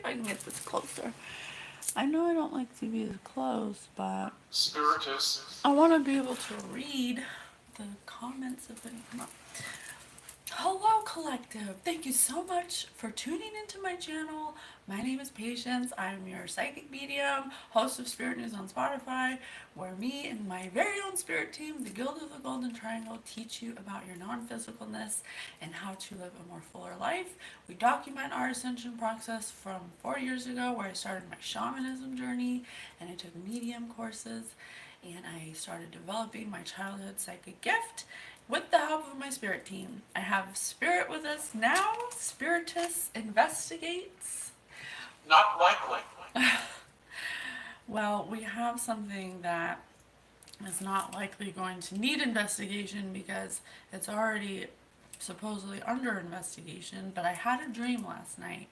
I can get this closer. I know I don't like to be as close, but Spiritist. I want to be able to read the comments if any come up. Hello, Collective. Thank you so much for tuning into my channel. My name is Patience. I'm your psychic medium, host of Spirit News on Spotify, where me and my very own spirit team, the Guild of the Golden Triangle, teach you about your non-physicalness and how to live a more fuller life. We document our ascension process from 4 years ago, where I started my shamanism journey and I took medium courses and I started developing my childhood psychic gift with the help of my spirit team. I have Spirit with us now. Spiritist investigates. Not likely. Well, we have something that is not likely going to need investigation because it's already supposedly under investigation, but I had a dream last night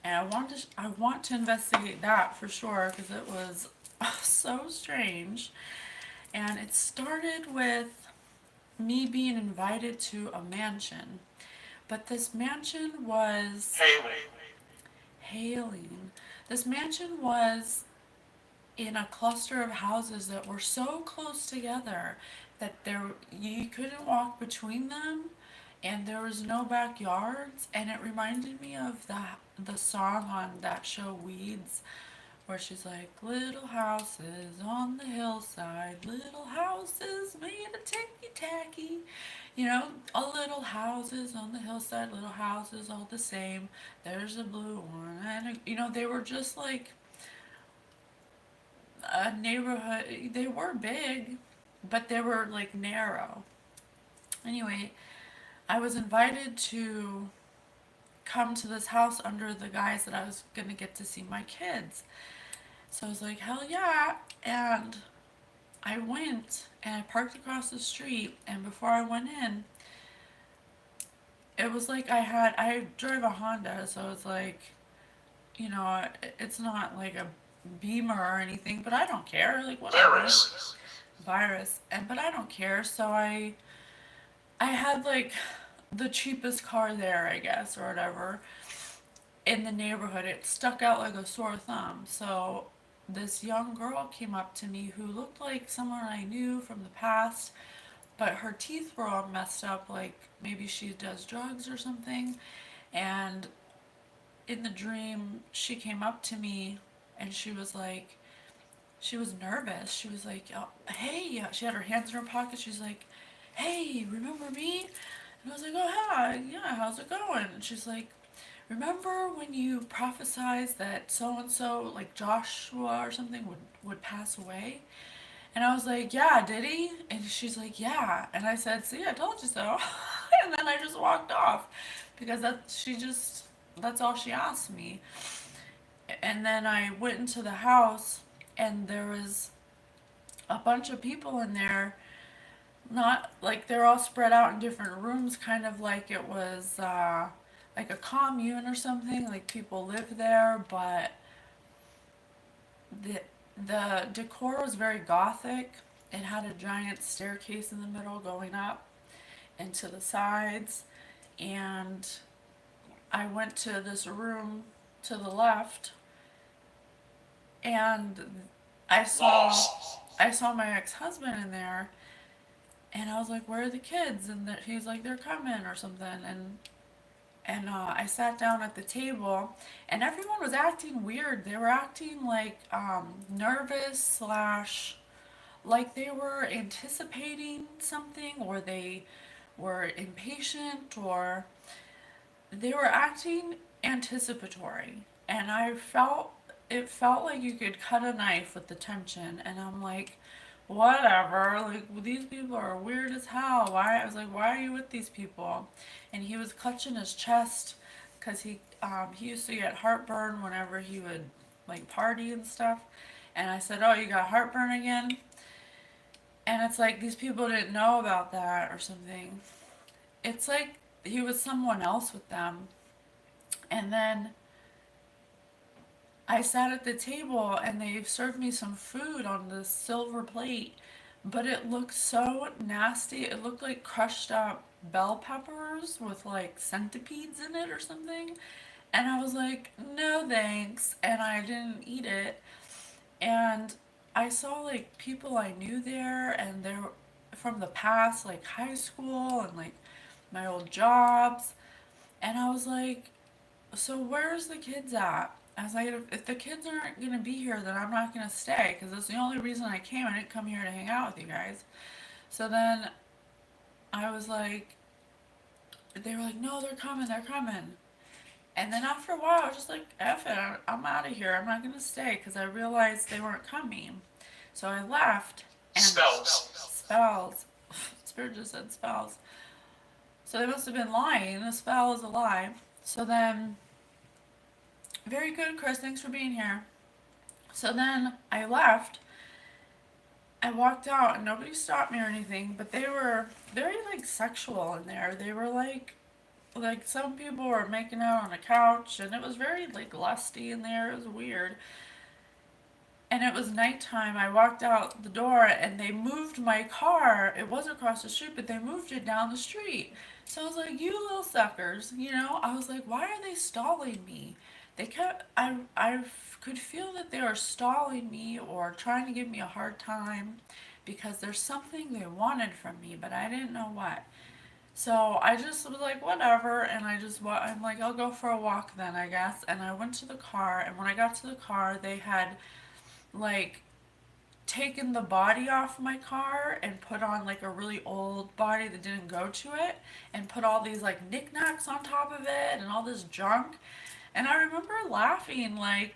and I want to investigate that for sure because it was so strange. And it started with me being invited to a mansion. But this mansion was Haley. hailing. This mansion was in a cluster of houses that were so close together that there you couldn't walk between them and there was no backyards, and it reminded me of the song on that show Weeds, where she's like, little houses on the hillside, little houses made of ticky tacky. You know, all little houses on the hillside, little houses all the same. There's a blue one. And, they were just like a neighborhood. They were big, but they were like narrow. Anyway, I was invited to come to this house under the guise that I was going to get to see my kids. So I was like, hell yeah. And I went and I parked across the street. And before I went in, it was like I drove a Honda. So it's like, it's not like a Beamer or anything, but I don't care. Like, whatever. Varys. But I don't care. So I had like the cheapest car there, I guess, or whatever, in the neighborhood. It stuck out like a sore thumb. So this young girl came up to me who looked like someone I knew from the past, but her teeth were all messed up, like maybe she does drugs or something. And in the dream, she came up to me and she was nervous. She was like, oh, hey, she had her hands in her pockets. She's like, hey, remember me? And I was like, oh, hi, yeah, how's it going? And she's like, remember when you prophesized that so and so, like Joshua or something, would pass away? And I was like, yeah, did he? And she's like, yeah. And I said, see, I told you so. And then I just walked off because that's all she asked me. And then I went into the house and there was a bunch of people in there, not like they're all spread out in different rooms, kind of like it was like a commune or something, like people lived there, but the the decor was very gothic. It had a giant staircase in the middle going up and to the sides, and I went to this room to the left, and I saw Lost. I saw my ex-husband in there, and I was like, "Where are the kids?" And he's like, "They're coming" or something, and I sat down at the table, and everyone was acting weird. They were acting like nervous slash like they were anticipating something, or they were impatient, or they were acting anticipatory. And it felt like you could cut a knife with the tension. And I'm like, whatever. Like, these people are weird as hell. Why? I was like, why are you with these people? And he was clutching his chest because he used to get heartburn whenever he would like party and stuff. And I said, oh, you got heartburn again? And it's like these people didn't know about that or something. It's like he was someone else with them. And then I sat at the table and they served me some food on this silver plate, but it looked so nasty. It looked like crushed up bell peppers with like centipedes in it or something. And I was like, no thanks. And I didn't eat it. And I saw like people I knew there, and they're from the past, like high school and like my old jobs. And I was like, so where's the kids at? I was like, if the kids aren't gonna be here, then I'm not gonna stay because that's the only reason I came. I didn't come here to hang out with you guys. So then I was like, they were like, no, they're coming, they're coming. And then after a while, I was just like, F it, I'm out of here. I'm not gonna stay because I realized they weren't coming. So I left, and Spells. spells. Spirit just said spells. So they must have been lying. The spell is a lie. So then, very good, Chris. Thanks for being here. So then I left. I walked out and nobody stopped me or anything, but they were very like sexual in there. They were like some people were making out on a couch and it was very like lusty in there. It was weird. And it was nighttime. I walked out the door and they moved my car. It was across the street, but they moved it down the street. So I was like, you little suckers, you know? I was like, why are they stalling me? They kept, could feel that they were stalling me or trying to give me a hard time because there's something they wanted from me, but I didn't know what. So I just was like, whatever, and I'm like, I'll go for a walk then, I guess. And I went to the car, and when I got to the car, they had like taken the body off my car and put on like a really old body that didn't go to it and put all these like knickknacks on top of it and all this junk. And I remember laughing like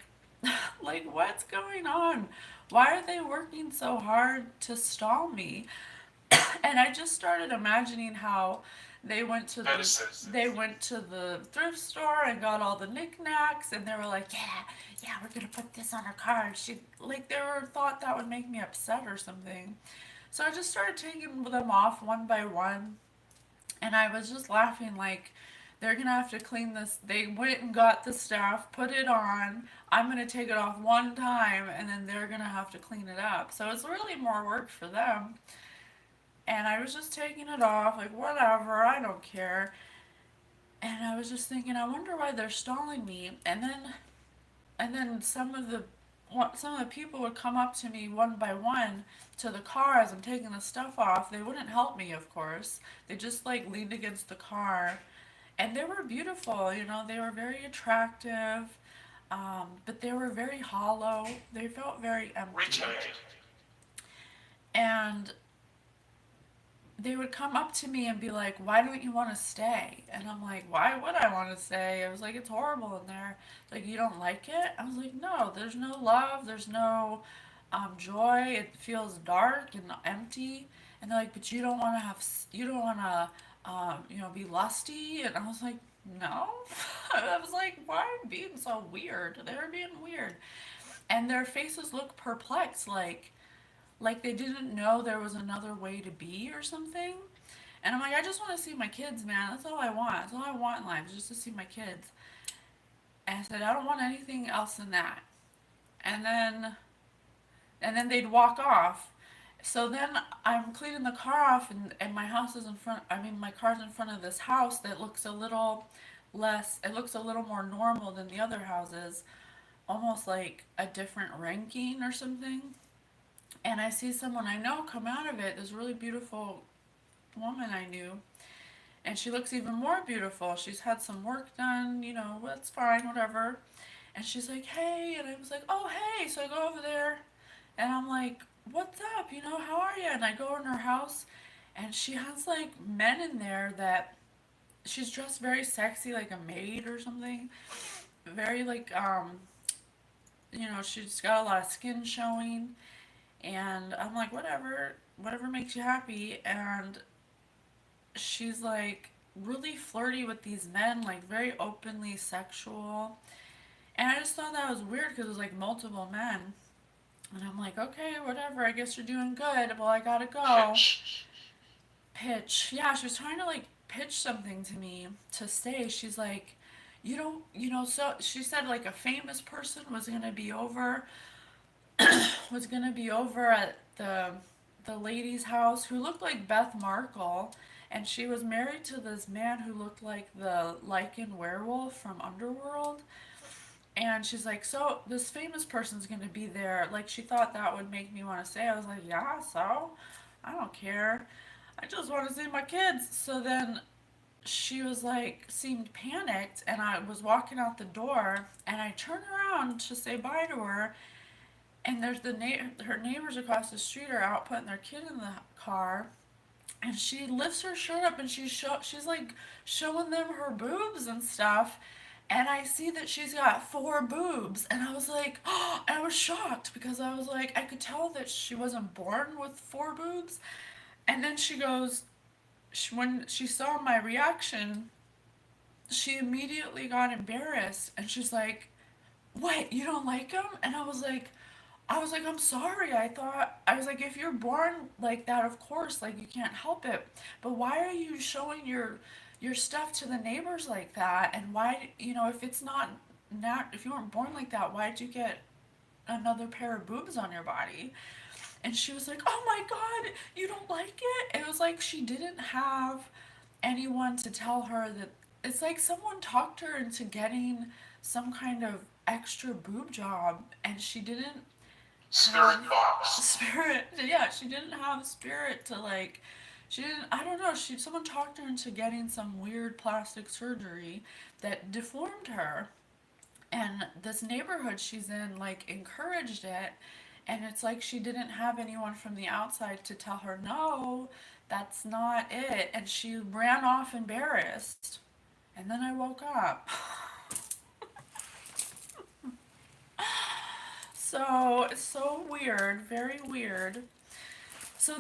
like what's going on? Why are they working so hard to stall me? And I just started imagining how they went to the Medicine. they went to the thrift store and got all the knickknacks, and they were like, yeah, we're gonna put this on her car. She like they were thought that would make me upset or something. So I just started taking them off one by one, and I was just laughing like they're gonna have to clean this. They went and got the stuff, put it on. I'm gonna take it off one time, and then they're gonna have to clean it up. So it's really more work for them. And I was just taking it off, like whatever, I don't care. And I was just thinking, I wonder why they're stalling me. And then some of the people would come up to me one by one to the car as I'm taking the stuff off. They wouldn't help me, of course. They just like leaned against the car, and they were beautiful. You know, they were very attractive, but they were very hollow. They felt very empty. Retained. And they would come up to me and be like, "Why don't you want to stay?" And I'm like, "Why would I want to stay?" I was like, "It's horrible in there." Like, "You don't like it?" I was like, "No, there's no love, there's no joy. It feels dark and empty." And they're like, "But you don't want to you don't want to, be lusty." And I was like, "No." I was like, "Why are you being so weird?" They were being weird, and their faces looked perplexed, like they didn't know there was another way to be or something. And I'm like, I just want to see my kids, man. That's all I want. That's all I want in life, is just to see my kids. And I said, I don't want anything else than that. And then they'd walk off. So then I'm cleaning the car off, and my house is in front. I mean, my car's in front of this house that looks a little less. It looks a little more normal than the other houses, almost like a different ranking or something. And I see someone I know come out of it, this really beautiful woman I knew, and she looks even more beautiful. She's had some work done, that's fine, whatever. And she's like, hey, and I was like, oh, hey. So I go over there, and I'm like, what's up, how are you? And I go in her house, and she has like men in there that she's dressed very sexy, like a maid or something. Very like, she's got a lot of skin showing. And I'm like, whatever makes you happy. And she's like really flirty with these men, like very openly sexual. And I just thought that was weird because it was like multiple men. And I'm like, okay, whatever, I guess you're doing good. Well, I gotta go. Pitch. Pitch. Yeah, she was trying to like pitch something to me to stay. She's like, you don't, so she said like a famous person was gonna be over at the lady's house who looked like Beth Markle, And she was married to this man who looked like the lichen werewolf from Underworld. And she's like, so this famous person's gonna be there. Like, she thought that would make me want to stay. I was like, yeah, so? I don't care. I just want to see my kids. So then she was like, seemed panicked, and I was walking out the door, and I turned around to say bye to her, and there's her neighbors across the street are out putting their kid in the car, and she lifts her shirt up and she's like showing them her boobs and stuff. And I see that she's got four boobs, and I was like, oh, I was shocked because I was like, I could tell that she wasn't born with four boobs. And then she goes, when she saw my reaction, she immediately got embarrassed, and she's like, what, you don't like him? And I was like, I'm sorry. I was like, if you're born like that, of course, like you can't help it. But why are you showing your stuff to the neighbors like that? And why, if it's not if you weren't born like that, why'd you get another pair of boobs on your body? And she was like, oh my God, you don't like it? It was like she didn't have anyone to tell her that. It's like someone talked her into getting some kind of extra boob job, and she didn't have Spirit box. spirit. Yeah, she didn't have spirit to like. She didn't. I don't know. Someone talked her into getting some weird plastic surgery that deformed her, and this neighborhood she's in like encouraged it, and it's like she didn't have anyone from the outside to tell her no, that's not it, and she ran off embarrassed, and then I woke up. So it's so weird, very weird. So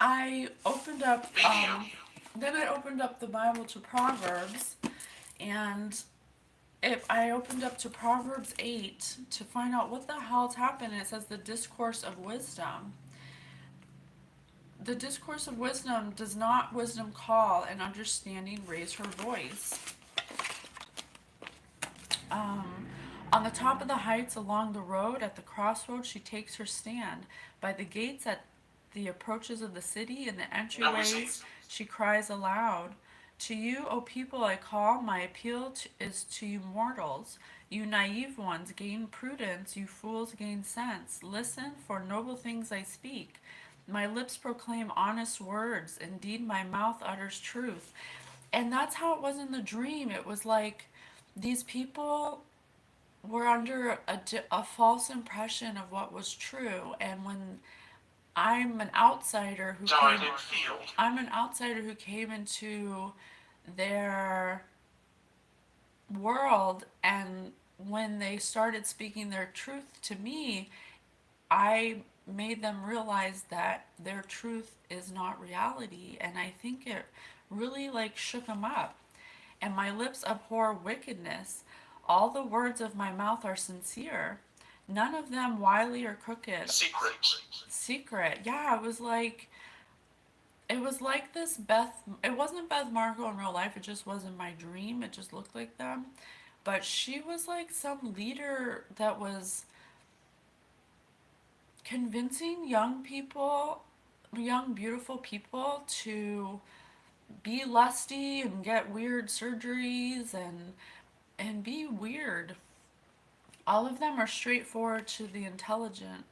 I opened up Medium. then I opened up the Bible to Proverbs, and if I opened up to Proverbs 8 to find out what the hell's happened, it says the discourse of wisdom. The discourse of wisdom does not wisdom call, and understanding raise her voice. Um, on the top of the heights along the road, at the crossroads, she takes her stand. By the gates, at the approaches of the city, in the entryways, she cries aloud. To you, O people, I call, my appeal is to you mortals. You naive ones, gain prudence, you fools, gain sense. Listen, for noble things I speak. My lips proclaim honest words, indeed, my mouth utters truth. And that's how it was in the dream. It was like these people were under a false impression of what was true. And when I'm an outsider who Died came, in field. I'm an outsider who came into their world, and when they started speaking their truth to me, I made them realize that their truth is not reality, and I think it really like shook them up. And my lips abhor wickedness. All the words of my mouth are sincere, none of them wily or crooked. Secret. Secret. Yeah, it was like this Beth. It wasn't Beth Marco in real life. It just was in my dream. It just looked like them. But she was like some leader that was convincing young people, young beautiful people, to be lusty and get weird surgeries and be weird. All of them are straightforward to the intelligent,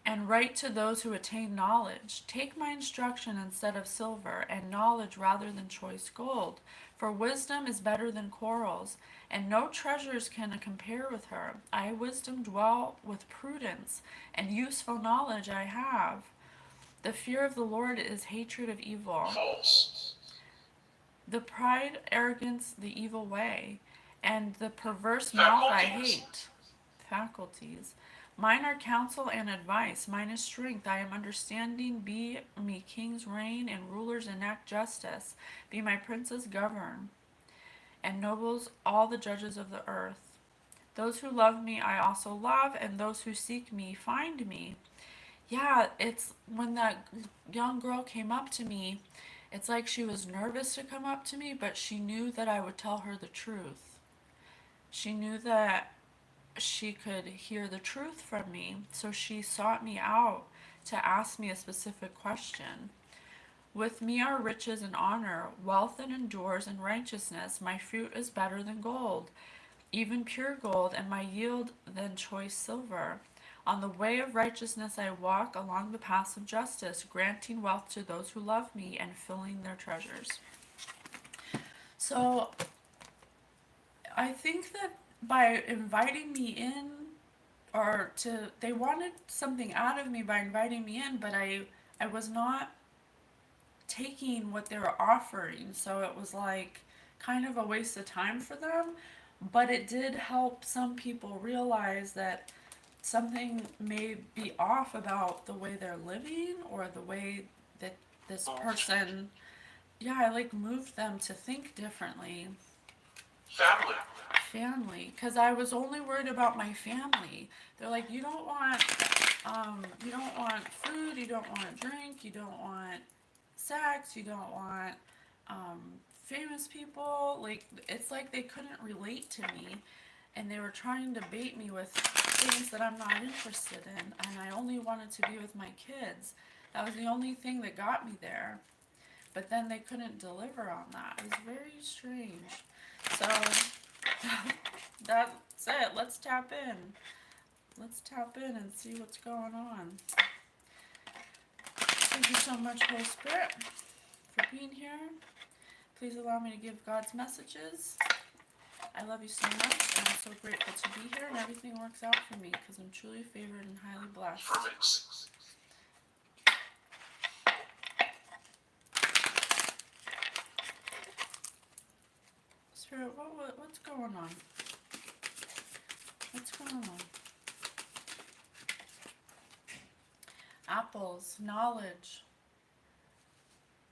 and write to those who attain knowledge. Take my instruction instead of silver, and knowledge rather than choice gold. For wisdom is better than corals, and no treasures can compare with her. I, wisdom, dwell with prudence, and useful knowledge I have. The fear of the Lord is hatred of evil. False. The pride, arrogance, the evil way, and the perverse mouth I hate. Faculties. Mine are counsel and advice. Mine is strength. I am understanding. Be me kings reign, and rulers enact justice. Be my princes govern, and nobles all the judges of the earth. Those who love me I also love, and those who seek me find me. Yeah, it's when that young girl came up to me, it's like she was nervous to come up to me, but she knew that I would tell her the truth. She knew that she could hear the truth from me, so she sought me out to ask me a specific question. With me are riches and honor, wealth that endures and righteousness. My fruit is better than gold, even pure gold, and my yield than choice silver. On the way of righteousness I walk along the paths of justice, granting wealth to those who love me and filling their treasures. So I think that by inviting me in, they wanted something out of me by inviting me in, but I was not taking what they were offering, so it was like kind of a waste of time for them. But it did help some people realize that something may be off about the way they're living or the way that this person, yeah, I like moved them to think differently. Family. Family, because I was only worried about my family. They're like, you don't want food, you don't want drink, you don't want sex, you don't want famous people. Like, it's like they couldn't relate to me, and they were trying to bait me with things that I'm not interested in, and I only wanted to be with my kids. That was the only thing that got me there. But then they couldn't deliver on that. It was very strange. So that's it. Let's tap in. Let's tap in and see what's going on. Thank you so much, Holy Spirit, for being here. Please allow me to give God's messages. I love you so much, and I'm so grateful to be here, and everything works out for me because I'm truly favored and highly blessed. Affirmings. Spirit, what's going on? What's going on? Apples, knowledge.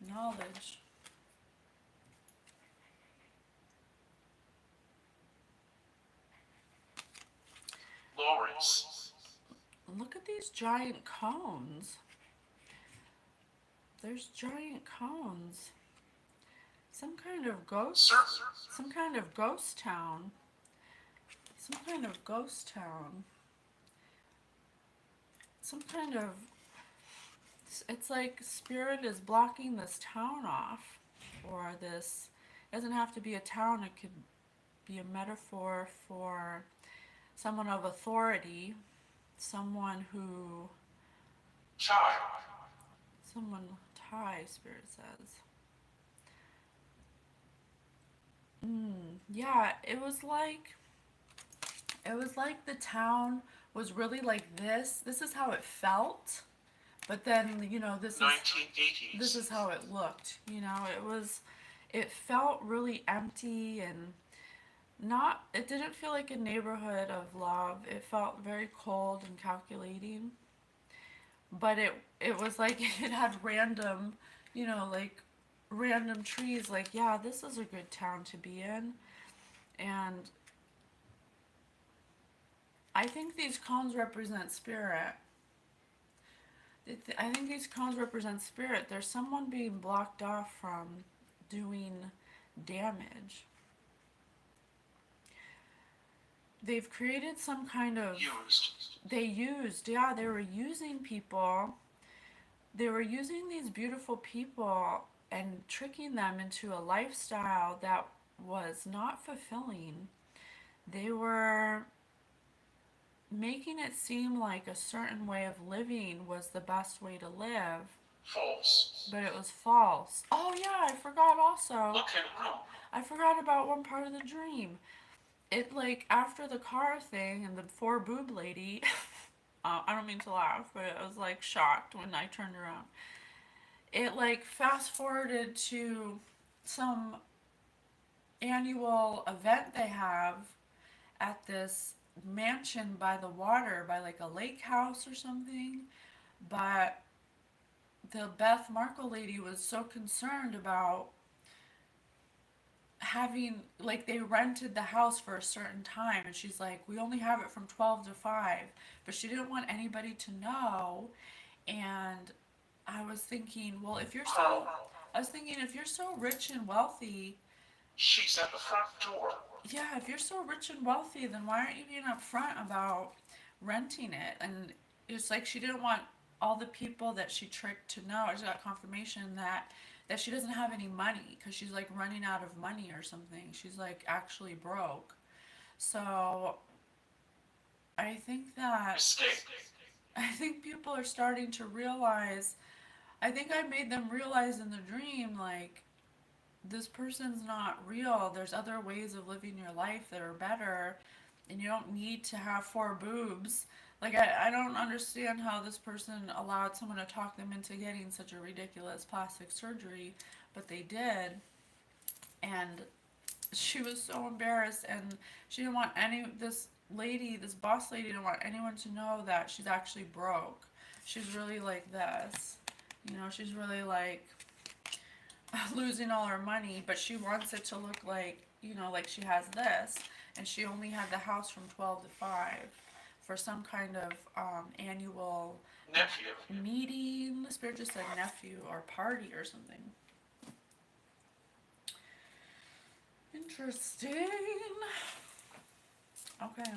Knowledge. Lawrence. Look at these giant cones. There's giant cones. Some kind of ghost. Certain. Some kind of ghost town. Some kind of ghost town. Some kind of. It's like spirit is blocking this town off. Or this. It doesn't have to be a town, it could be a metaphor for someone of authority. Someone who. Child. Someone Thai, spirit says. Yeah, it was like the town was really like this. This is how it felt. But then, this is 1980s. how it looked. It felt really empty and not it didn't feel like a neighborhood of love. It felt very cold and calculating. But it was like it had random, like random trees like, yeah, this is a good town to be in. And I think these cones represent spirit. I think these cones represent spirit. There's someone being blocked off from doing damage. They've created some kind of. They were using people. They were using these beautiful people and tricking them into a lifestyle that was not fulfilling. They were making it seem like a certain way of living was the best way to live. False. But it was false. Oh yeah, I forgot also. Look in room. I forgot about one part of the dream. It like after the car thing and the four boob lady. I don't mean to laugh, but I was like shocked when I turned around. It like fast forwarded to some annual event they have at this mansion by the water, by like a lake house or something. But the Beth Markle lady was so concerned about having, like, they rented the house for a certain time, and she's like, we only have it from 12 to 5, but she didn't want anybody to know. And I was thinking, well, if you're so rich and wealthy, She's at the front door. yeah, if you're so rich and wealthy, then why aren't you being upfront about renting it? And it's like she didn't want all the people that she tricked to know, I just got confirmation that she doesn't have any money because she's like running out of money or something. She's like actually broke. So I think that Mistake. I think people are starting to realize. I think I made them realize in the dream, like, this person's not real. There's other ways of living your life that are better, and you don't need to have four boobs. Like, I don't understand how this person allowed someone to talk them into getting such a ridiculous plastic surgery, but they did. And she was so embarrassed, and she didn't want this lady, this boss lady, didn't want anyone to know that she's actually broke. She's really like this. She's really like losing all her money, but she wants it to look like, like she has this. And she only had the house from 12 to 5 for some kind of annual Nephew. meeting. The spirit just said nephew or party or something. Interesting. Okay,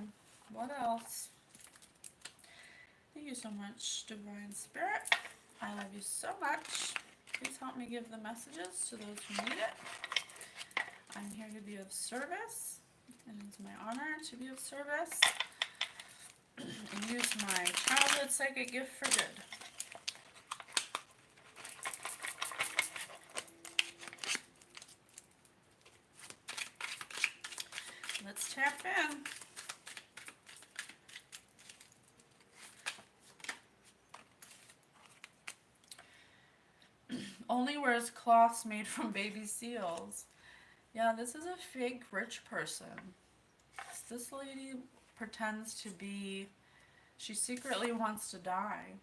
what else? Thank you so much, Divine Spirit. I love you so much. Please help me give the messages to those who need it. I'm here to be of service, and it's my honor to be of service and use my childhood psychic gift for good. Let's tap in. Only wears cloths made from baby seals. Yeah, this is a fake rich person. This lady pretends to be, she secretly wants to die.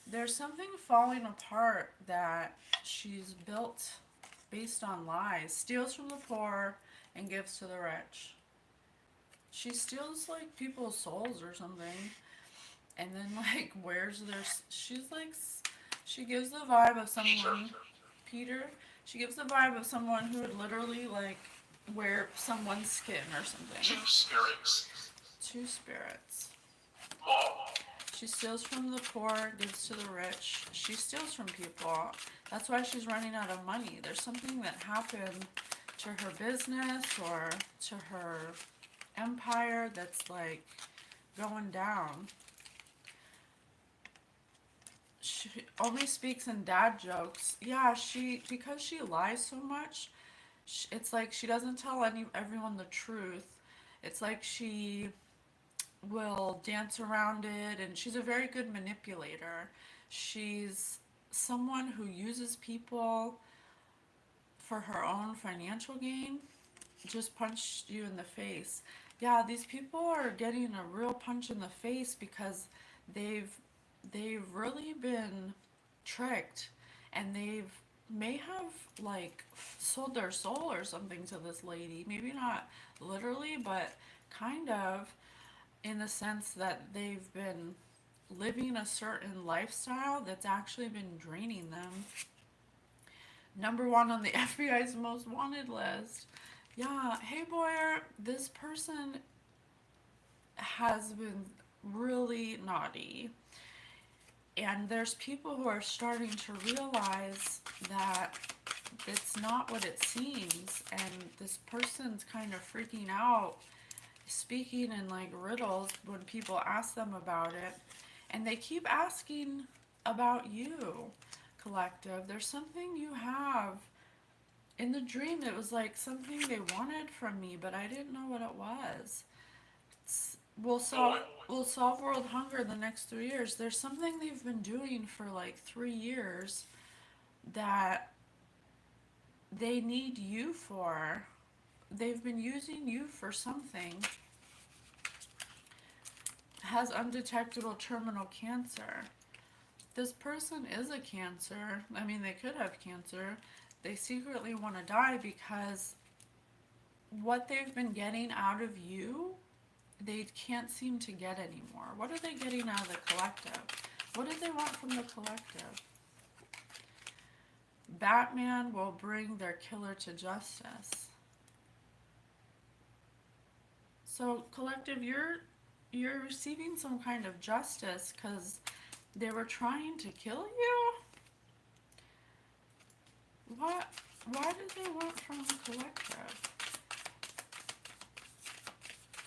There's something falling apart that she's built based on lies. Steals from the poor and gives to the rich. She steals like people's souls or something, and then like wears their. She's like, she gives the vibe of someone. Peter. She gives the vibe of someone who would literally like wear someone's skin or something. Two spirits. Two spirits. More. She steals from the poor, gives to the rich. She steals from people. That's why she's running out of money. There's something that happened to her business or to her empire that's like going down. She only speaks in dad jokes. Yeah, because she lies so much, it's like she doesn't tell everyone the truth. It's like she will dance around it, and she's a very good manipulator. She's someone who uses people for her own financial gain. Just punched you in the face. Yeah, these people are getting a real punch in the face because they've they've really been tricked, and they've may have like sold their soul or something to this lady. Maybe not literally, but kind of, in the sense that they've been living a certain lifestyle that's actually been draining them. Number one on the FBI's most wanted list. Yeah, hey Boyer, this person has been really naughty. And there's people who are starting to realize that it's not what it seems. And this person's kind of freaking out, speaking in like riddles when people ask them about it. And they keep asking about you, collective. There's something you have. In the dream, it was like something they wanted from me, but I didn't know what it was. We'll solve world hunger the next 3 years. There's something they've been doing for like 3 years that they need you for. They've been using you for something. Has undetectable terminal cancer. This person is a cancer. I mean, they could have cancer. They secretly want to die because what they've been getting out of you, they can't seem to get anymore. What are they getting out of the collective? What do they want from the collective? Batman will bring their killer to justice. So collective, you're receiving some kind of justice because They were trying to kill you? What? Why did they want from collective?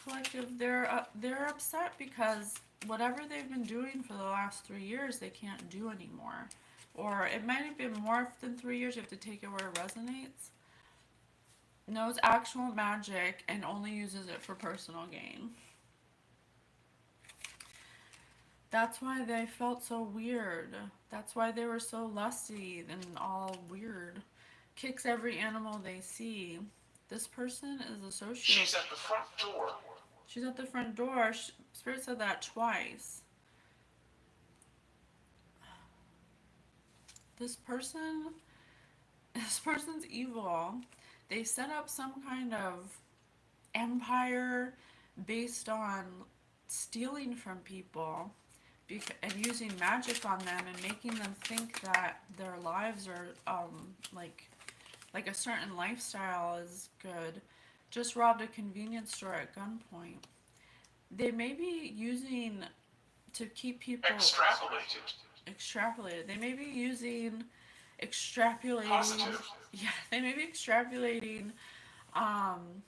Collective, they're upset because whatever they've been doing for the last 3 years, they can't do anymore. Or it might have been more than 3 years. You have to take it where it resonates. Knows actual magic and only uses it for personal gain. That's why they felt so weird. That's why they were so lusty and all weird. Kicks every animal they see. This person is a sociopath. She's at the front door. She's at the front door. Spirit said that twice. This person, this person's evil. They set up some kind of empire based on stealing from people and using magic on them and making them think that their lives are like a certain lifestyle is good. Just robbed a convenience store at gunpoint. They may be using to keep people extrapolated. They may be using extrapolating. Positive. Yeah, they may be extrapolating. Um,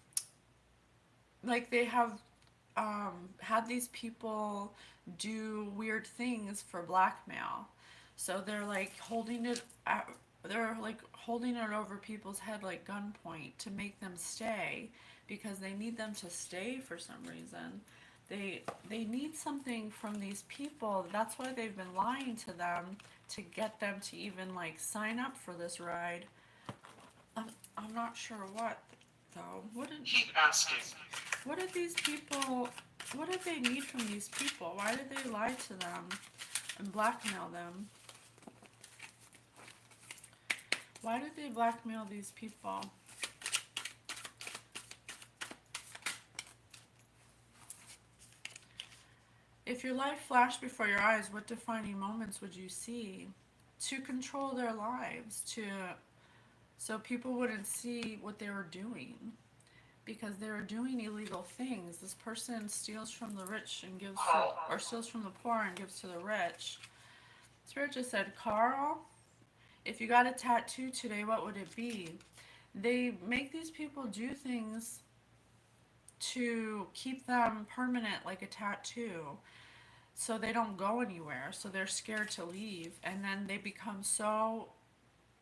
like they have had these people do weird things for blackmail. So they're like they're like holding it over people's head like gunpoint to make them stay because they need them to stay for some reason. They need something from these people. That's why they've been lying to them to get them to even like sign up for this ride. I'm not sure what though. Keep asking. What did these people? What did they need from these people? Why did they lie to them and blackmail them? Why did they blackmail these people? If your life flashed before your eyes, what defining moments would you see? To control their lives, so people wouldn't see what they were doing. Because they were doing illegal things. This person steals from the rich and gives to, or steals from the poor and gives to the rich. Spirit just said, Carl, if you got a tattoo today, what would it be? They make these people do things to keep them permanent like a tattoo. So they don't go anywhere. So they're scared to leave. And then they become so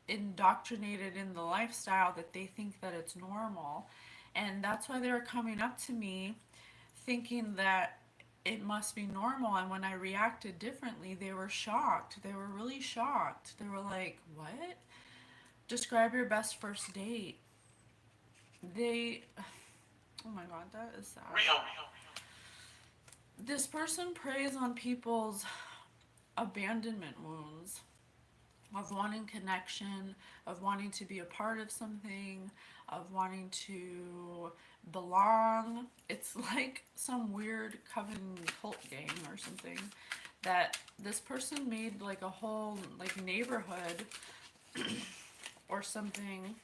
indoctrinated in the lifestyle that they think that it's normal. And that's why they were coming up to me thinking that it must be normal. And when I reacted differently, they were shocked. They were really shocked. They were like, what? Describe your best first date. They, oh my God, that is sad. This person preys on people's abandonment wounds of wanting connection, of wanting to be a part of something, of wanting to belong. It's like some weird coven cult gang or something that this person made like a whole like neighborhood or something.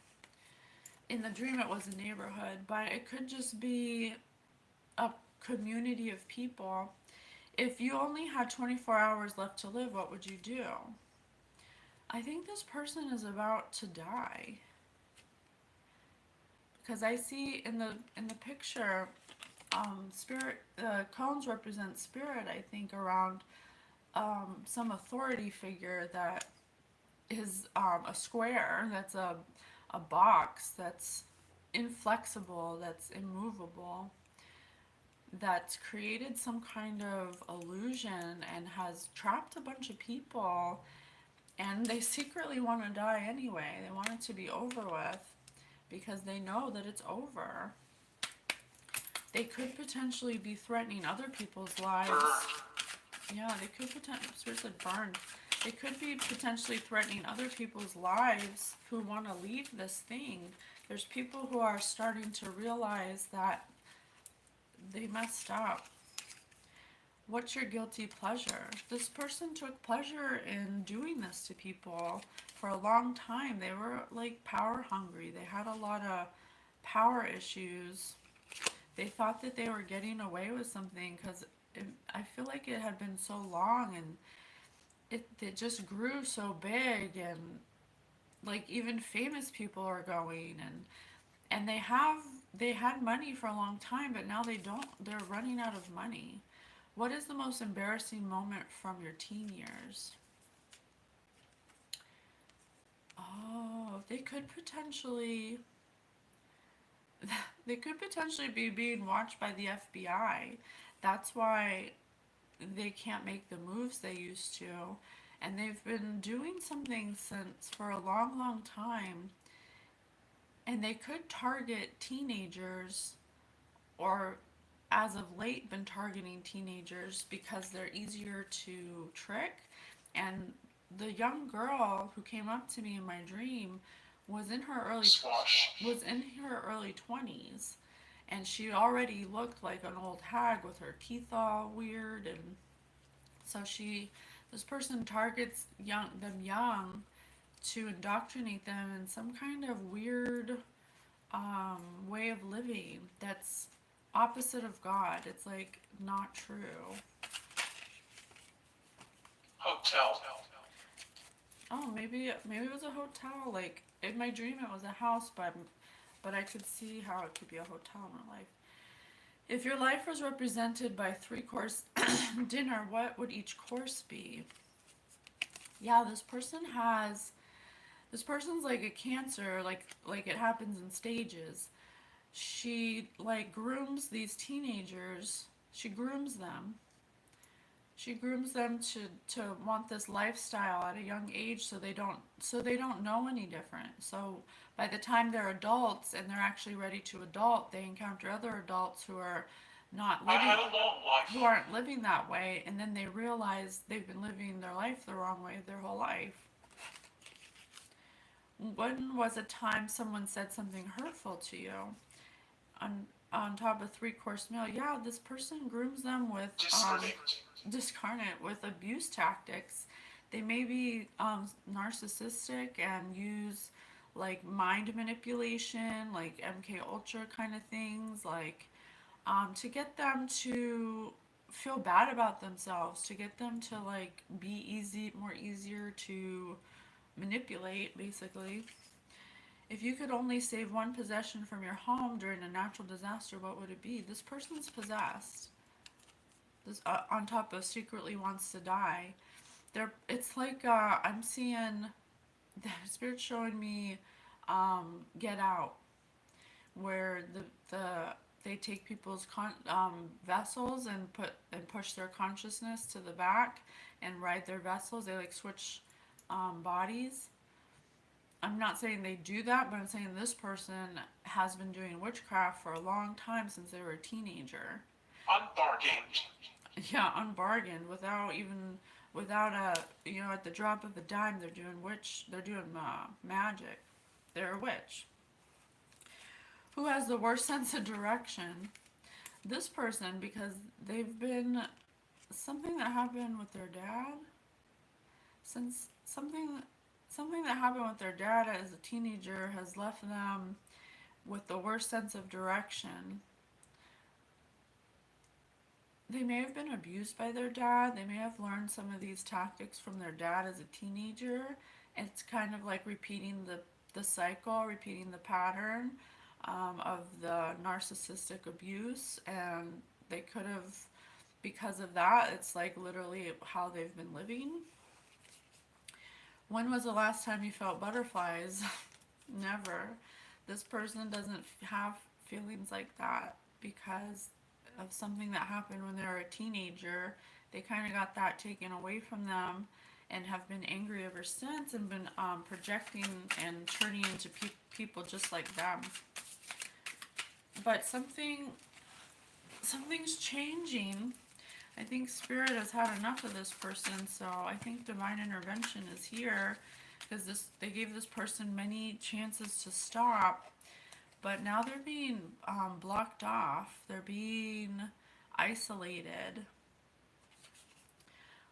In the dream it was a neighborhood, but it could just be a community of people. If you only had 24 hours left to live, what would you do? I think this person is about to die. Because I see in the picture, spirit, cones represent spirit, I think, around some authority figure that is a square, that's a box, that's inflexible, that's immovable, that's created some kind of illusion and has trapped a bunch of people, and they secretly want to die anyway. They want it to be over with because they know that it's over. They could potentially be threatening other people's lives. Yeah, they could potentially, seriously burned. They could be potentially threatening other people's lives who want to leave this thing. There's people who are starting to realize that they messed up. What's your guilty pleasure? This person took pleasure in doing this to people for a long time. They were like power hungry. They had a lot of power issues. They thought that they were getting away with something because I feel like it had been so long, and it just grew so big, and like even famous people are going, and they had money for a long time, but now they don't. They're running out of money. What is the most embarrassing moment from your teen years? Oh, they could potentially be being watched by the FBI. That's why they can't make the moves they used to. And they've been doing something since for a long, long time. And they could target teenagers, or as of late been targeting teenagers because they're easier to trick. And the young girl who came up to me in my dream was in her early Squash. was in her early 20s, and she already looked like an old hag with her teeth all weird. And so this person targets them young to indoctrinate them in some kind of weird way of living that's opposite of God. It's like not true. Hotel. Oh, maybe it was a hotel. Like in my dream, it was a house, but I could see how it could be a hotel in my life. If your life was represented by three-course dinner, what would each course be? Yeah, this person's like a cancer, like it happens in stages. She like grooms these teenagers. She grooms them to want this lifestyle at a young age, so they don't know any different. So by the time they're adults and they're actually ready to adult, they encounter other adults who are not I living had a long who life. aren't living that way, and then they realize they've been living their life the wrong way their whole life. When was a time someone said something hurtful to you? On top of three-course meal, yeah, this person grooms them with Disconnect. discarnate with abuse tactics. They may be narcissistic and use like mind manipulation, like MK Ultra kind of things, like to get them to feel bad about themselves, to get them to like be more easier to manipulate, basically. If you could only save one possession from your home during a natural disaster, what would it be? This person's possessed. This on top of secretly wants to die. It's like I'm seeing the spirit showing me Get Out, where they take people's vessels and push their consciousness to the back and ride their vessels. They like switch bodies. I'm not saying they do that, but I'm saying this person has been doing witchcraft for a long time since they were a teenager. Unbargained. Yeah, unbargained without at the drop of a dime they're doing magic. They're a witch. Who has the worst sense of direction? This person, because they've been something that happened with their dad. Since something that happened with their dad as a teenager has left them with the worst sense of direction. They may have been abused by their dad. They may have learned some of these tactics from their dad as a teenager. It's kind of like repeating the cycle, repeating the pattern of the narcissistic abuse. And they could have, because of that, it's like literally how they've been living. When was the last time you felt butterflies? Never. This person doesn't have feelings like that because of something that happened when they were a teenager. They kind of got that taken away from them and have been angry ever since and been projecting and turning into people just like them. But something's changing. I think spirit has had enough of this person, so I think divine intervention is here because they gave this person many chances to stop, but now they're being blocked off. They're being isolated.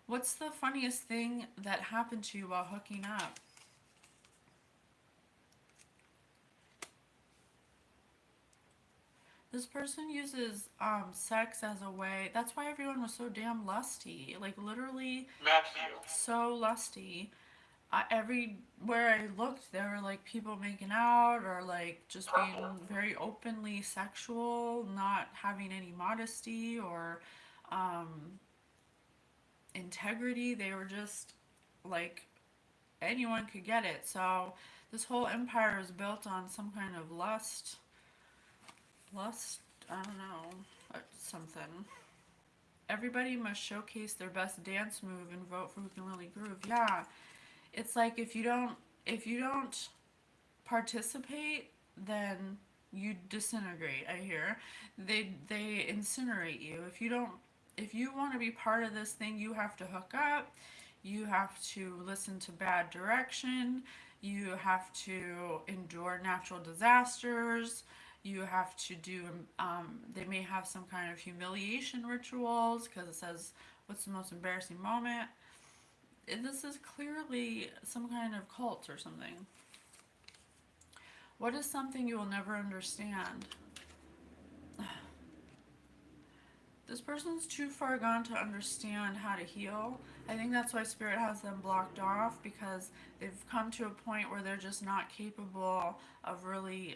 What's the funniest thing that happened to you while hooking up? This person uses sex as a way. That's why everyone was so damn lusty. Like literally Matthew. so lusty. Everywhere I looked, there were like people making out or like just being Purple. very openly sexual, not having any modesty or um, integrity. They were just like anyone could get it. So this whole empire is built on some kind of lust. I don't know, something. Everybody must showcase their best dance move and vote for who can really groove. Yeah, it's like if you don't participate, then you disintegrate. I hear they incinerate you. If you want to be part of this thing, you have to hook up. You have to listen to bad direction. You have to endure natural disasters. You have to do. They may have some kind of humiliation rituals because it says, "What's the most embarrassing moment?" This is clearly some kind of cult or something. What is something you will never understand? This person's too far gone to understand how to heal. I think that's why Spirit has them blocked off because they've come to a point where they're just not capable of really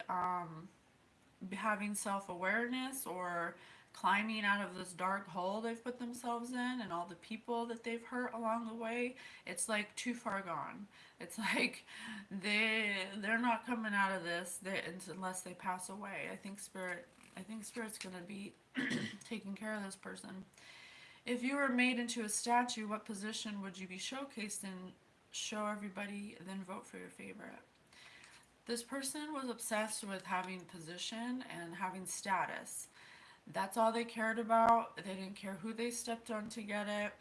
having self awareness or climbing out of this dark hole they've put themselves in and all the people that they've hurt along the way. It's like too far gone. It's like they're not coming out of this unless they pass away. I think spirit's gonna be taking care of this person. If you were made into a statue, what position would you be showcased in? Show everybody, then vote for your favorite. This person was obsessed with having position and having status. That's all they cared about. They didn't care who they stepped on to get it.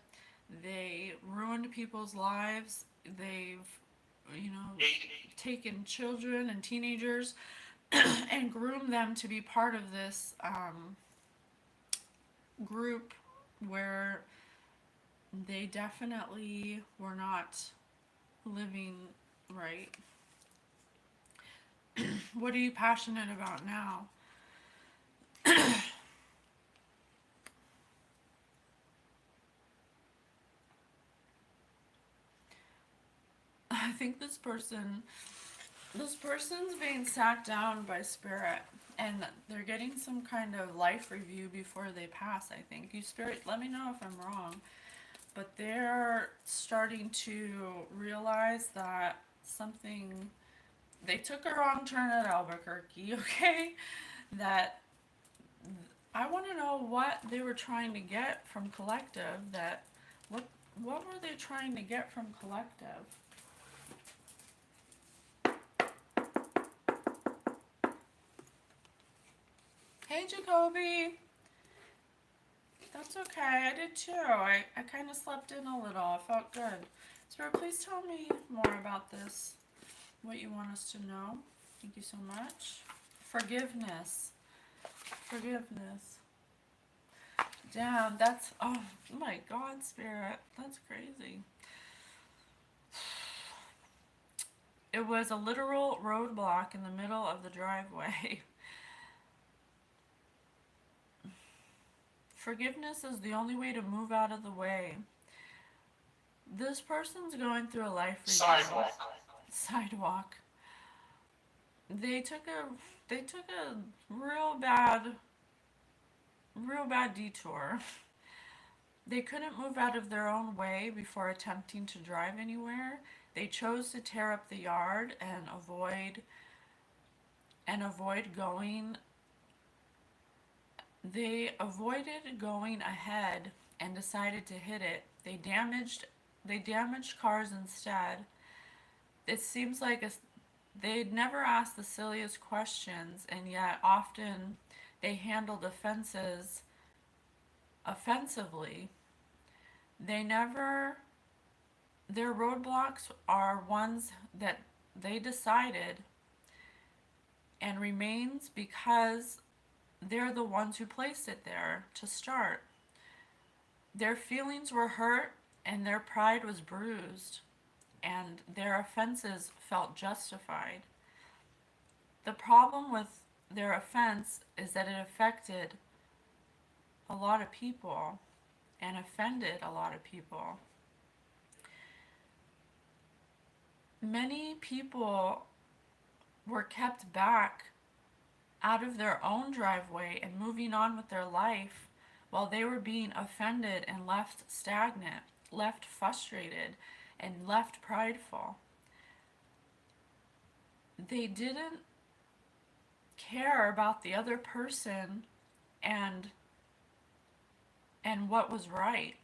They ruined people's lives. They've, you know, 80. taken children and teenagers and groomed them to be part of this group where they definitely were not living right. What are you passionate about now? I think this person's being sat down by spirit and they're getting some kind of life review before they pass. I think you, spirit, let me know if I'm wrong, but they're starting to realize that something, they took a wrong turn at Albuquerque. Okay, that I want to know what they were trying to get from collective. What were they trying to get from collective? Hey, Jacoby. That's okay. I did too. I kind of slept in a little. I felt good. Spirit, please tell me more about this. What you want us to know. Thank you so much. Forgiveness. Forgiveness. Damn, that's. Oh my God, Spirit. That's crazy. It was a literal roadblock in the middle of the driveway. Forgiveness is the only way to move out of the way. This person's going through a life review. Sidewalk. They took a real bad detour. They couldn't move out of their own way before attempting to drive anywhere. They chose to tear up the yard and avoid going. They avoided going ahead and decided to hit it. They damaged cars instead. It seems like they'd never asked the silliest questions, and yet often they handled offenses offensively. They never Their roadblocks are ones that they decided and remains because they're the ones who placed it there to start. Their feelings were hurt and their pride was bruised, and their offenses felt justified. The problem with their offense is that it affected a lot of people and offended a lot of people. Many people were kept back out of their own driveway and moving on with their life while they were being offended and left stagnant, left frustrated, and left prideful. They didn't care about the other person and what was right.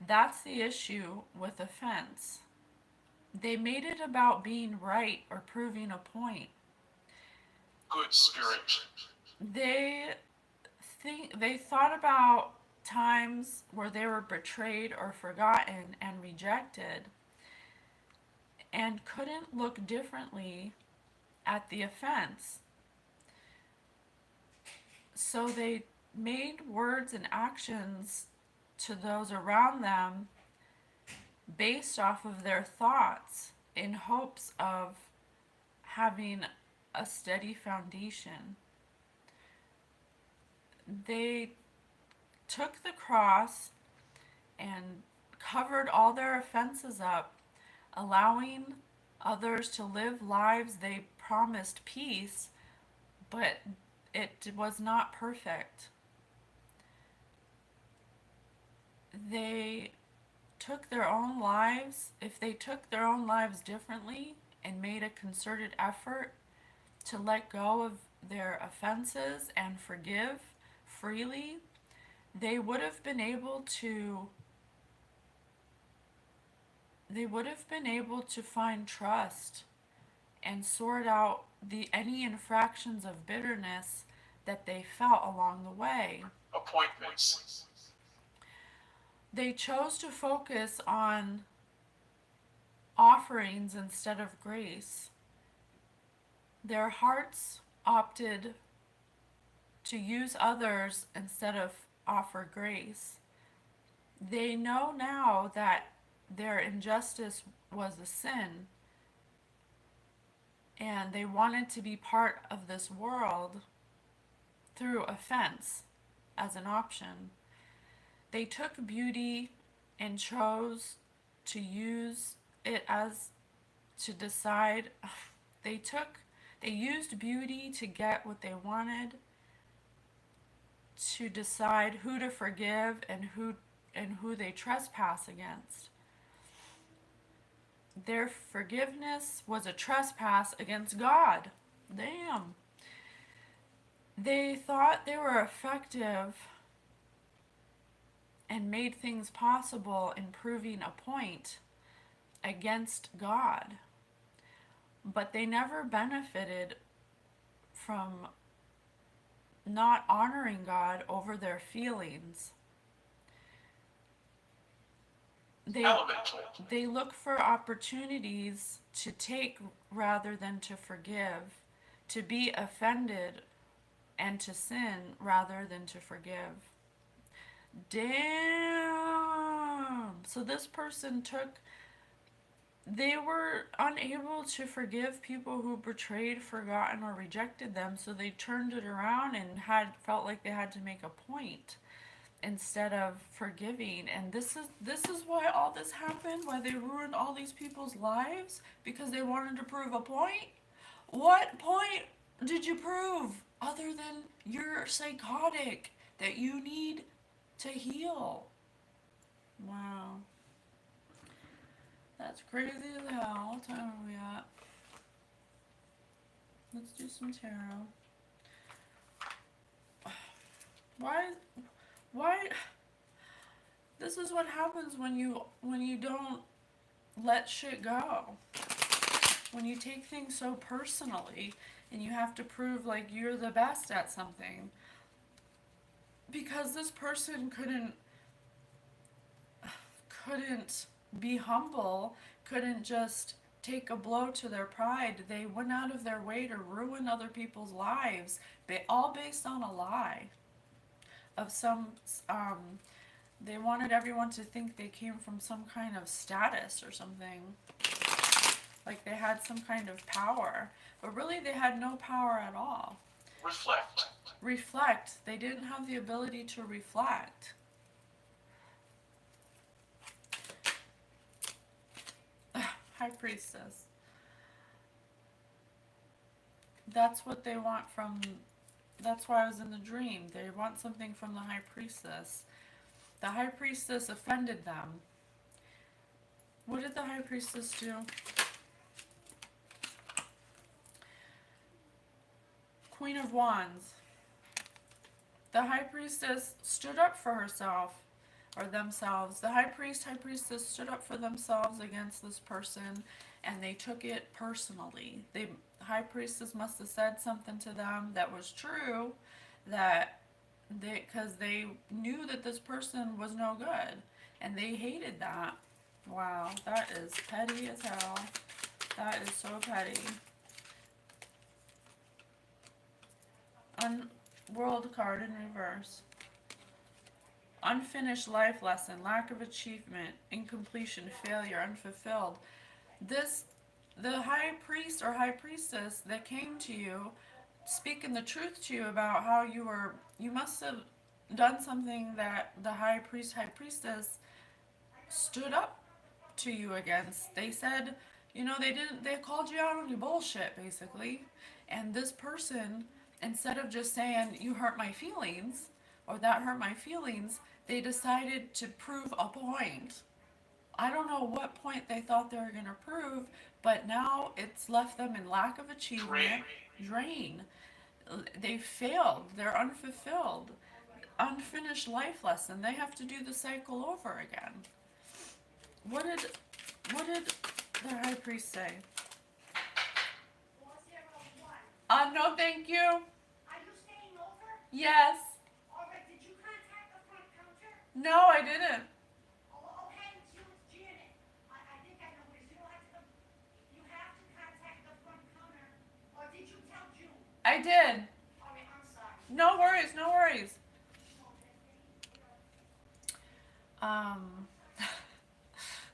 That's the issue with offense. They made it about being right or proving a point. Good spirit. They they thought about times where they were betrayed or forgotten and rejected and couldn't look differently at the offense. So they made words and actions to those around them based off of their thoughts in hopes of having a steady foundation. They took the cross and covered all their offenses up, allowing others to live lives they promised peace, but it was not perfect. They took their own lives, if they took their own lives differently and made a concerted effort to let go of their offenses and forgive freely, they would have been able to find trust and sort out any infractions of bitterness that they felt along the way. Appointments. They chose to focus on offerings instead of grace. Their hearts opted to use others instead of offer grace. They know now that their injustice was a sin, and they wanted to be part of this world through offense as an option. They took beauty and chose to use it as to decide. They used beauty to get what they wanted, to decide who to forgive and who they trespass against. Their forgiveness was a trespass against God. Damn. They thought they were effective and made things possible in proving a point against God. But they never benefited from not honoring God over their feelings. They look for opportunities to take rather than to forgive, to be offended and to sin rather than to forgive. Damn. So this person they were unable to forgive people who betrayed, forgotten, or rejected them, so they turned it around and felt like they had to make a point instead of forgiving. And this is why all this happened, why they ruined all these people's lives, because they wanted to prove a point. What point did you prove other than you're psychotic, that you need to heal? Wow. That's crazy as hell. What time are we at? Let's do some tarot. Why this is what happens when you don't let shit go. When you take things so personally and you have to prove like you're the best at something. Because this person couldn't be humble, couldn't just take a blow to their pride. They went out of their way to ruin other people's lives, all based on a lie of some they wanted everyone to think they came from some kind of status or something, like they had some kind of power. But really, they had no power at all. Reflect. Reflect. They didn't have the ability to reflect. High priestess. That's what they want from. That's why I was in the dream. They want something from the high priestess. The high priestess offended them. What did the high priestess do? Queen of Wands. The high priestess stood up for herself or themselves. The high priestess stood up for themselves against this person, and they took it personally. The high priestess must have said something to them that was true, that because they knew that this person was no good, and they hated that. Wow, that is petty as hell. That is so petty. World card in reverse. Unfinished life lesson, lack of achievement, incompletion, failure, unfulfilled. This, the high priest or high priestess that came to you, speaking the truth to you about how you must have done something that the high priest, high priestess stood up to you against. They said, they called you out on your bullshit, basically. And this person, instead of just saying, you hurt my feelings, or that hurt my feelings, they decided to prove a point. I don't know what point they thought they were going to prove, but now it's left them in lack of achievement, drain. They failed. They're unfulfilled. Unfinished life lesson. They have to do the cycle over again. What did the high priest say? No, thank you. Are you staying over? Yes. Alright, did you contact the front counter? No, I didn't. Oh, okay, it's you, it's Janet. I think I know where you have to contact the front counter. Or did you tell June? I did. Alright, I'm sorry. No worries, no worries.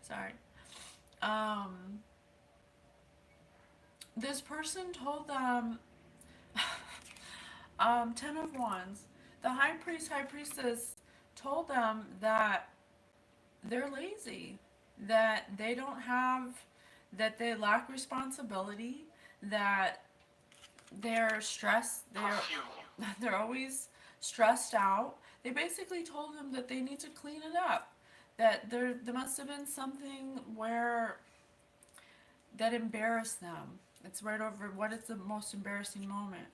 Sorry. This person told them, 10 of Wands, the high priest, high priestess told them that they're lazy, that they don't have, that they lack responsibility, that they're stressed, they're always stressed out. They basically told them that they need to clean it up, that there must have been something where that embarrassed them. It's right over what is the most embarrassing moment.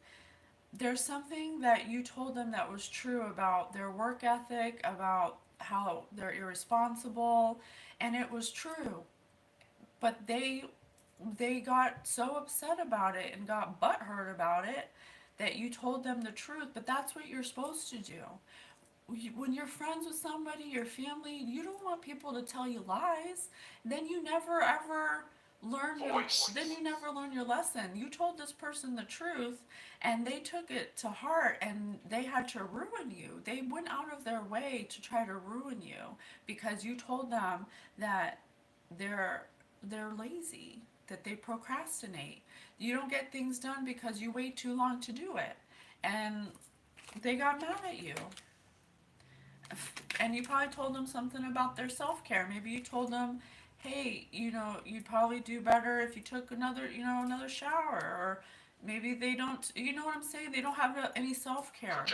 There's something that you told them that was true about their work ethic, about how they're irresponsible, and it was true. But they got so upset about it and got butthurt about it that you told them the truth. But that's what you're supposed to do. When you're friends with somebody, your family, you don't want people to tell you lies. Then you never ever then you never learn your lesson. You told this person the truth, and they took it to heart, and they had to ruin you. They went out of their way to try to ruin you because you told them that they're lazy, that they procrastinate. You don't get things done because you wait too long to do it. And they got mad at you. And you probably told them something about their self-care. Maybe you told them, hey, you'd probably do better if you took another shower. Or maybe they don't, you know what I'm saying? They don't have any self-care.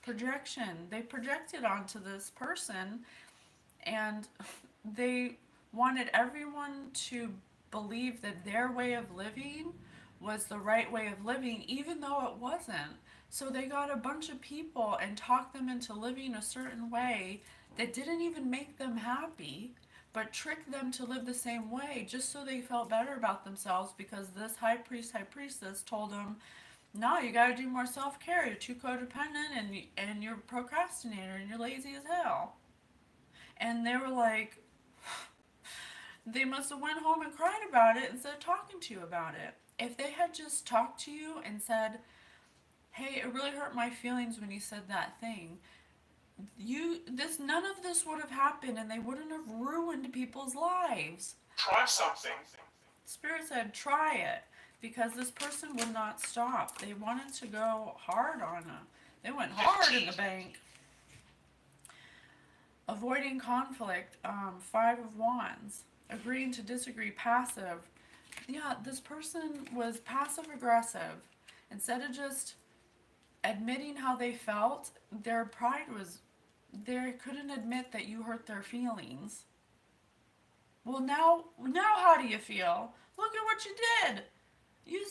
Projection. They projected onto this person, and they wanted everyone to believe that their way of living was the right way of living, even though it wasn't. So they got a bunch of people and talked them into living a certain way that didn't even make them happy, but tricked them to live the same way just so they felt better about themselves, because this high priest, high priestess told them, no, you gotta do more self-care. You're too codependent, and you're a procrastinator, and you're lazy as hell. And they were like, they must have went home and cried about it instead of talking to you about it. If they had just talked to you and said, hey, it really hurt my feelings when you said that thing, none of this would have happened, and they wouldn't have ruined people's lives. Try something. Spirit said, try it. because this person would not stop. They wanted to go hard on them. They went hard in the bank. Avoiding conflict, 5 of Wands. Agreeing to disagree, passive. Yeah, this person was passive aggressive. Instead of just admitting how they felt, their pride was, they couldn't admit that you hurt their feelings. Well, now how do you feel? Look at what you did. You,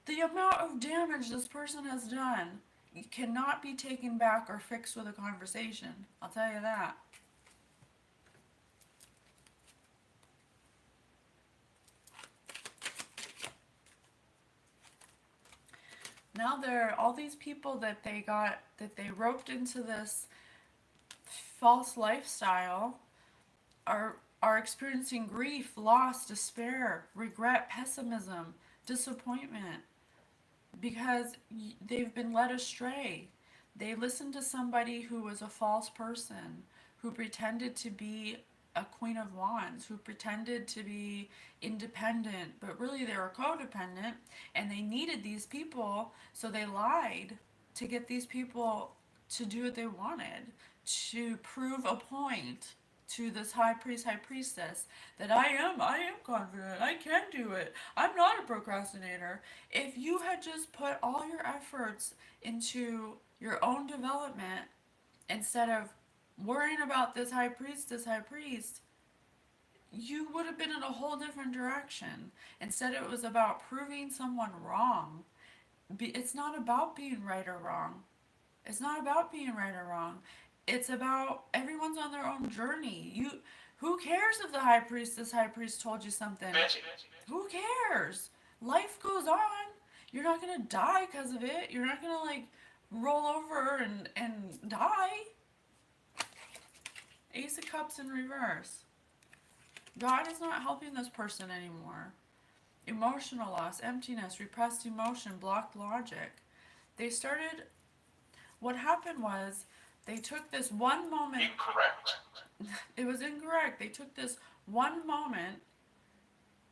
the amount of damage this person has done cannot be taken back or fixed with a conversation. I'll tell you that. Now there are all these people that they roped into this false lifestyle are experiencing grief, loss, despair, regret, pessimism, disappointment because they've been led astray. They listened to somebody who was a false person, who pretended to be a Queen of Wands, who pretended to be independent, but really they were codependent, and they needed these people, so they lied to get these people to do what they wanted, to prove a point to this high priest, high priestess, that I am confident, I can do it, I'm not a procrastinator. If you had just put all your efforts into your own development instead of worrying about this high priest, you would have been in a whole different direction. Instead, it was about proving someone wrong. It's not about being right or wrong. It's not about being right or wrong. It's about everyone's on their own journey. Who cares if the this high priest told you something? Betty. Who cares? Life goes on. You're not gonna die because of it. You're not gonna like roll over and die. Ace of Cups in reverse. God is not helping this person anymore. Emotional loss, emptiness, repressed emotion, blocked logic. They started, what happened was, they took this one moment. Incorrect. It was incorrect. They took this one moment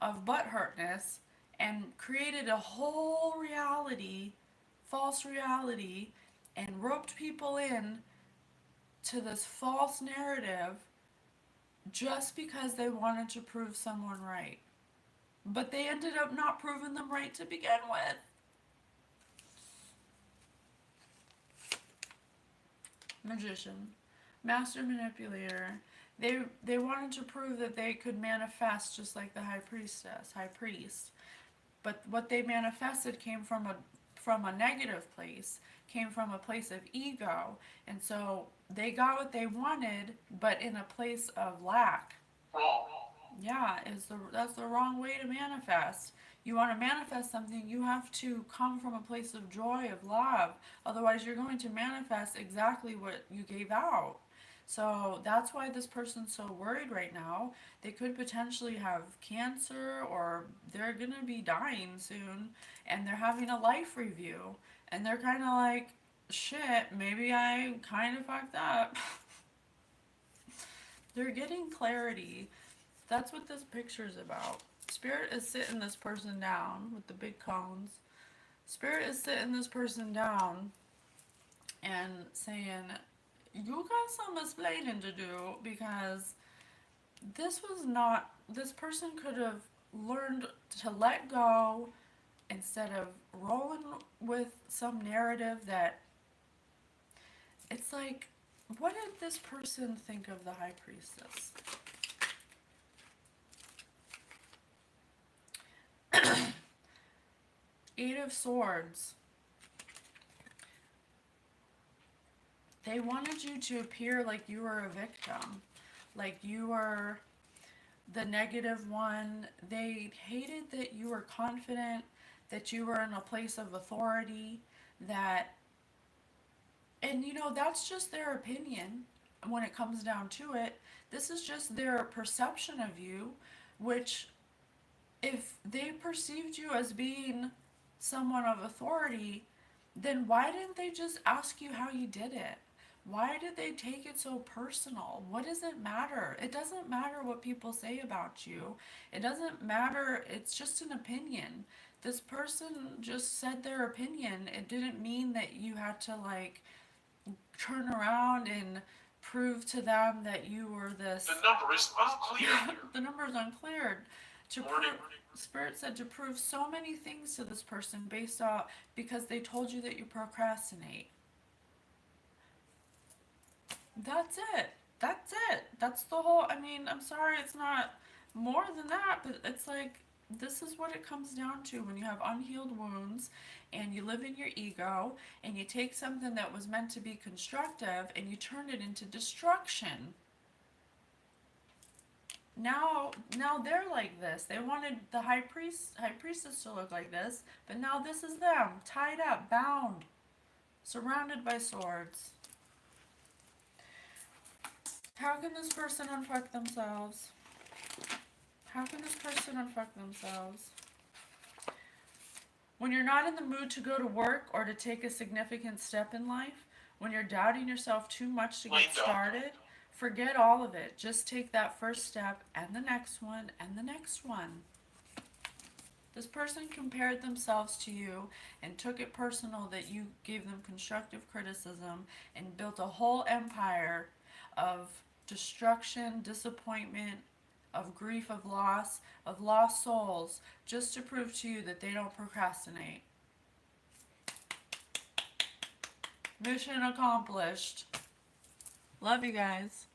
of butthurtness and created a whole reality, false reality, and roped people in to this false narrative just because they wanted to prove someone right. But they ended up not proving them right to begin with. Magician, master manipulator. They wanted to prove that they could manifest just like the high priest. But what they manifested came from a negative place, came from a place of ego, and so they got what they wanted, but in a place of lack. Wrong. Yeah, that's the wrong way to manifest. You want to manifest something, you have to come from a place of joy, of love. Otherwise, you're going to manifest exactly what you gave out. So that's why this person's so worried right now. They could potentially have cancer or they're going to be dying soon and they're having a life review. And they're kind of like, shit, maybe I kind of fucked up. They're getting clarity. That's what this picture's about. Spirit is sitting this person down with the big cones. Spirit is sitting this person down and saying, you got some explaining to do because this person could have learned to let go instead of rolling with some narrative that it's like, what did this person think of the high priestess? Eight of Swords. They wanted you to appear like you were a victim, like you were the negative one. They hated that you were confident, that you were in a place of authority, and that's just their opinion when it comes down to it. This is just their perception of you, which if they perceived you as being someone of authority, then why didn't they just ask you how you did it? Why did they take it so personal? What does it matter? It doesn't matter what people say about you. It doesn't matter. It's just an opinion. This person just said their opinion. It didn't mean that you had to like turn around and prove to them that you were this. The number is unclear. The number is uncleared. To Morning. Spirit said to prove so many things to this person based off because they told you that you procrastinate. That's it. That's it. That's the whole. I mean, I'm sorry, it's not more than that, but it's like this is what it comes down to when you have unhealed wounds and you live in your ego and you take something that was meant to be constructive and you turn it into destruction. Now they're like this. They wanted the high priestess to look like this, but now this is them, tied up, bound, surrounded by swords. How can this person unfuck themselves? How can this person unfuck themselves? When you're not in the mood to go to work or to take a significant step in life, when you're doubting yourself too much to get started, forget all of it. Just take that first step and the next one and the next one. This person compared themselves to you and took it personal that you gave them constructive criticism and built a whole empire of destruction, disappointment, of grief, of lost souls, just to prove to you that they don't procrastinate. Mission accomplished. Love you guys.